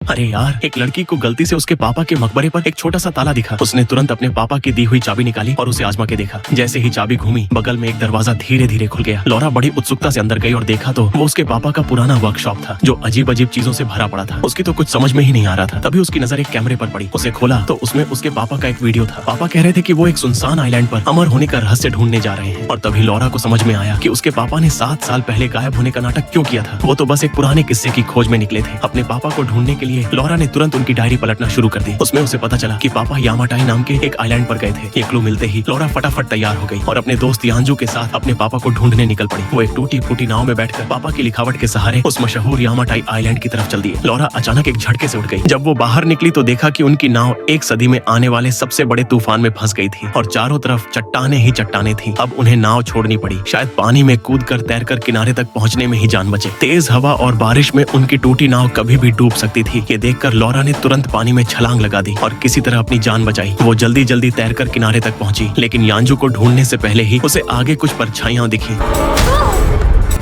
अरे यार, एक लड़की को गलती से उसके पापा के मकबरे पर एक छोटा सा ताला दिखा। उसने तुरंत अपने पापा की दी हुई चाबी निकाली और उसे आजमा के देखा। जैसे ही चाबी घूमी, बगल में एक दरवाजा धीरे धीरे खुल गया। लॉरा बड़ी उत्सुकता से अंदर गई और देखा तो वो उसके पापा का पुराना वर्कशॉप था, जो अजीब अजीब चीजों से भरा पड़ा था। उसकी तो कुछ समझ में ही नहीं आ रहा था। तभी उसकी नजर एक कैमरे पर पड़ी। उसे खोला तो उसमें उसके पापा का एक वीडियो था। पापा कह रहे थे कि वो एक सुनसान आइलैंड पर अमर होने का रहस्य ढूंढने जा रहे हैं। और तभी लॉरा को समझ में आया कि उसके पापा ने 7 साल पहले गायब होने का नाटक क्यों किया था। वो तो बस एक पुराने किस्से की खोज में निकले थे। अपने पापा को ढूंढने के लिए लॉरा ने तुरंत उनकी डायरी पलटना शुरू कर दी। उसमें उसे पता चला कि पापा यामाटाई नाम के एक आइलैंड पर गए थे। ये क्लू मिलते ही लॉरा फटाफट तैयार हो गई और अपने दोस्त यांजू के साथ अपने पापा को ढूंढने निकल पड़ी। वो एक टूटी फूटी नाव में बैठकर पापा की लिखावट के सहारे उस मशहूर यामाटाई आइलैंड की तरफ चल दिए। लॉरा अचानक एक झटके से उठ गई। जब वो बाहर निकली तो देखा कि उनकी नाव एक सदी में आने वाले सबसे बड़े तूफान में फंस गई थी और चारों तरफ चट्टाने ही चट्टाने थी। अब उन्हें नाव छोड़नी पड़ी। शायद पानी में कूदकर तैरकर किनारे तक पहुंचने में ही जान बचे। तेज हवा और बारिश में उनकी टूटी नाव कभी भी डूब सकती थी। ये देखकर लॉरा ने तुरंत पानी में छलांग लगा दी और किसी तरह अपनी जान बचाई। वो जल्दी जल्दी तैरकर किनारे तक पहुंची, लेकिन यांजू को ढूंढने से पहले ही उसे आगे कुछ परछाइयां दिखी।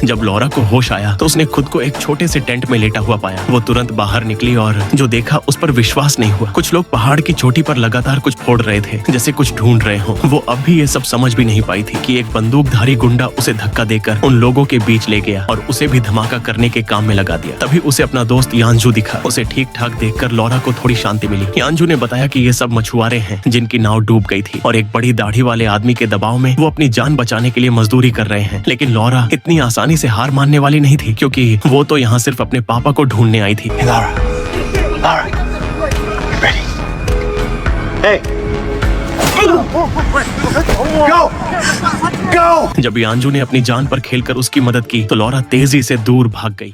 जब लॉरा को होश आया तो उसने खुद को एक छोटे से टेंट में लेटा हुआ पाया। वो तुरंत बाहर निकली और जो देखा उस पर विश्वास नहीं हुआ। कुछ लोग पहाड़ की चोटी पर लगातार कुछ फोड़ रहे थे, जैसे कुछ ढूंढ रहे हो। वो अब भी ये सब समझ भी नहीं पाई थी कि एक बंदूकधारी गुंडा उसे धक्का देकर उन लोगों के बीच ले गया और उसे भी धमाका करने के काम में लगा दिया। तभी उसे अपना दोस्त यांजू दिखा। उसे ठीक ठाक देखकर लॉरा को थोड़ी शांति मिली। यांजू ने बताया कि ये सब मछुआरे हैं जिनकी नाव डूब गई थी और एक बड़ी दाढ़ी वाले आदमी के दबाव में वो अपनी जान बचाने के लिए मजदूरी कर रहे हैं। लेकिन लॉरा इतनी आसानी से हार मानने वाली नहीं थी, क्योंकि वो तो यहाँ सिर्फ अपने पापा को ढूंढने आई थी। Hey, Laura, you ready? Hey! Go! जब यांजू ने अपनी जान पर खेलकर उसकी मदद की तो लॉरा तेजी से दूर भाग गई।